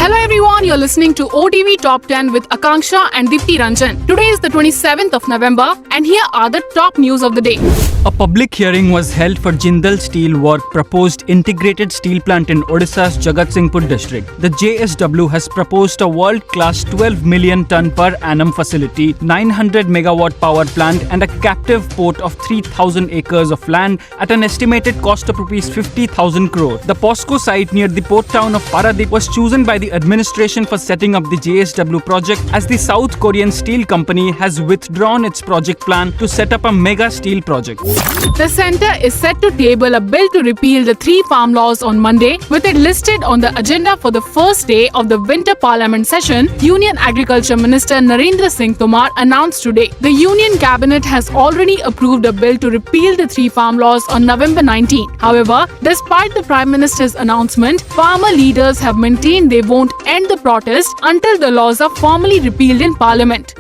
Hello everyone, you're listening to OTV Top 10 with Akanksha and Dipti Ranjan. Today is the 27th of November and here are the top news of the day. A public hearing was held for Jindal Steel Work proposed integrated steel plant in Odisha's Jagatsinghpur district. The JSW has proposed a world-class 12 million ton per annum facility, 900 megawatt power plant and a captive port of 3,000 acres of land at an estimated cost of rupees 50,000 crore. The POSCO site near the port town of Paradip was chosen by the administration for setting up the JSW project as the South Korean steel company has withdrawn its project plan to set up a mega steel project. The centre is set to table a bill to repeal the 3 farm laws on Monday, with it listed on the agenda for the first day of the winter parliament session, Union Agriculture Minister Narendra Singh Tomar announced today. The Union Cabinet has already approved a bill to repeal the 3 farm laws on November 19. However, despite the Prime Minister's announcement, farmer leaders have maintained they won't end the protest until the laws are formally repealed in Parliament.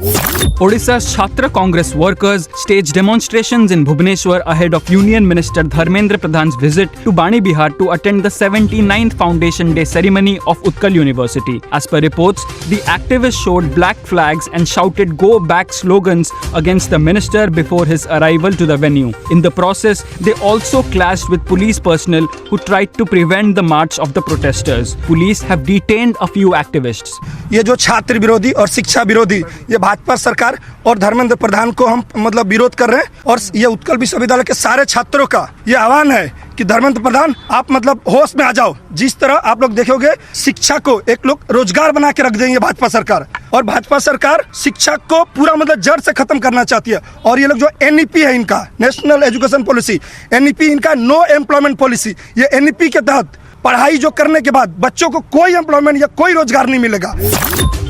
Odisha's Chhatra Congress workers staged demonstrations in Bhubaneswar ahead of Union Minister Dharmendra Pradhan's visit to Bani Bihar to attend the 79th Foundation Day ceremony of Utkal University. As per reports, the activists showed black flags and shouted "Go Back" slogans against the minister before his arrival to the venue. In the process, they also clashed with police personnel who tried to prevent the march of the protesters. Police have detained a few activists. ये जो छात्र विरोधी और शिक्षा विरोधी ये भाजपा सरकार और धर्मेंद्र प्रधान को हम विरोध कर रहे हैं और ये उत्कल विश्वविद्यालय के सारे छात्रों का ये आह्वान है कि धर्मेंद्र प्रधान आप होश में आ जाओ। जिस तरह आप लोग देखोगे शिक्षा को एक लोग रोजगार बना के रख देंगे भाजपा सरकार, और भाजपा सरकार शिक्षा को पूरा जड़ से खत्म करना चाहती है। और ये लोग जो एनईपी है इनका नेशनल एजुकेशन पॉलिसी, एनईपी इनका नो एम्प्लॉयमेंट पॉलिसी, ये एनईपी के तहत पढ़ाई जो करने के बाद बच्चों को कोई एम्प्लॉयमेंट या कोई रोजगार नहीं मिलेगा।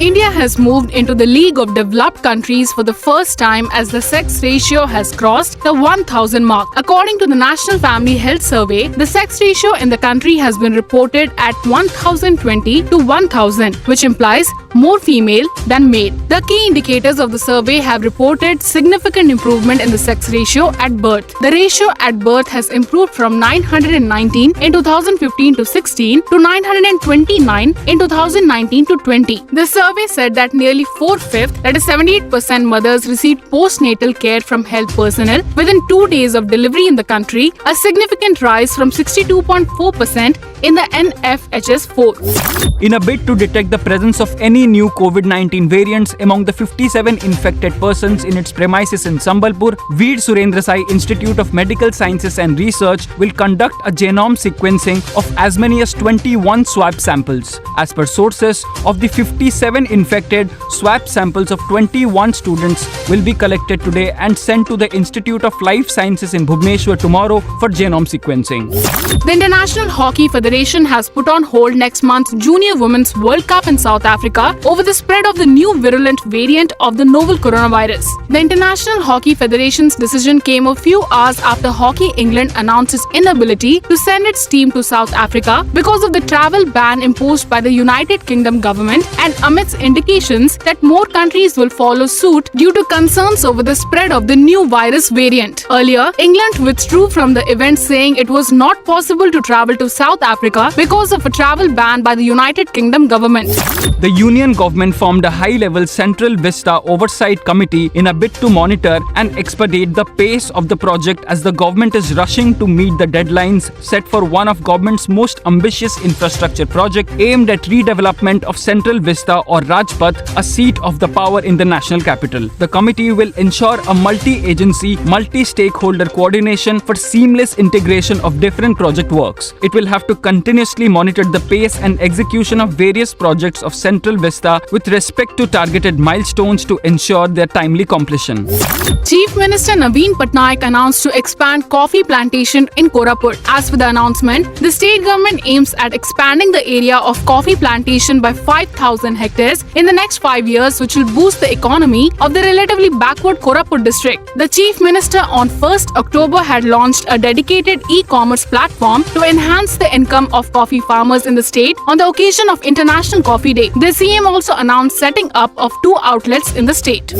India has moved into the League of Developed Countries for the first time as the sex ratio has crossed the 1000 mark. According to the National Family Health Survey, the sex ratio in the country has been reported at 1020 to 1000, which implies more female than male. The key indicators of the survey have reported significant improvement in the sex ratio at birth. The ratio at birth has improved from 919 in 2015 to 16 to 929 in 2019 to 20. The survey said that nearly 4/5, that is 78% mothers received postnatal care from health personnel within 2 days of delivery in the country, a significant rise from 62.4% in the NFHS4. In a bid to detect the presence of any new COVID-19 variants among the 57 infected persons in its premises in Sambalpur, Veer Surendra Sai Institute of Medical Sciences and Research will conduct a genome sequencing of as many as 21 swab samples. As per sources, of the 57 infected, swab samples of 21 students will be collected today and sent to the Institute of Life Sciences in Bhubaneswar tomorrow for genome sequencing. The International Hockey Federation has put on hold next month's Junior Women's World Cup in South Africa over the spread of the new virulent variant of the novel coronavirus. The International Hockey Federation's decision came a few hours after Hockey England announced its inability to send its team to South Africa because of the travel ban imposed by the United Kingdom government and amidst indications that more countries will follow suit due to concerns over the spread of the new virus variant. Earlier, England withdrew from the event saying it was not possible to travel to South Africa because of a travel ban by the United Kingdom government. The Union government formed a high-level Central Vista Oversight Committee in a bid to monitor and expedite the pace of the project as the government is rushing to meet the deadlines set for one of government's most ambitious infrastructure project aimed at redevelopment of Central Vista or Rajpath, a seat of the power in the national capital. The committee will ensure a multi-agency, multi-stakeholder coordination for seamless integration of different project works. It will have to continuously monitor the pace and execution of various projects of Central Vista with respect to targeted milestones to ensure their timely completion. Chief Minister Naveen Patnaik announced to expand coffee plantation in Koraput. As for the announcement, the state government aims at expanding the area of coffee plantation by 5,000 hectares in the next 5 years, which will boost the economy of the relatively backward Koraput district. The Chief Minister on 1st October had launched a dedicated e-commerce platform to enhance the income of coffee farmers in the state on the occasion of International Coffee Day. The CM also announced setting up of 2 outlets in the state.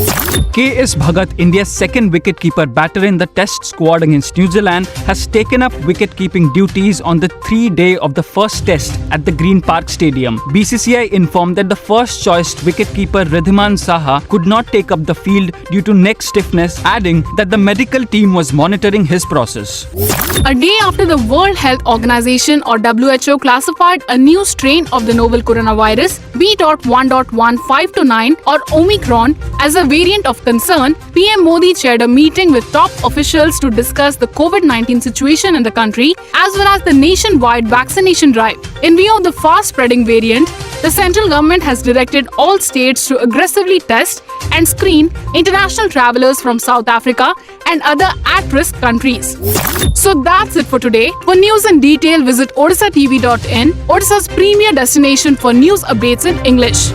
KS Bhagat, India's second wicketkeeper batter in the Test squad against New Zealand, has taken up wicket-keeping duties on the 3-day day of the first test at the Green Park Stadium, BCCI informed that the first choice wicketkeeper Ridhiman Saha could not take up the field due to neck stiffness, adding that the medical team was monitoring his process. A day after the World Health Organization or WHO classified a new strain of the novel coronavirus B.1.1.529 or Omicron as a variant of concern, PM Modi chaired a meeting with top officials to discuss the COVID-19 situation in the country as well as the nationwide vaccination drive. In view of the fast-spreading variant, the central government has directed all states to aggressively test and screen international travelers from South Africa and other at-risk countries. So that's it for today. For news in detail, visit odishatv.in, Odisha's premier destination for news updates in English.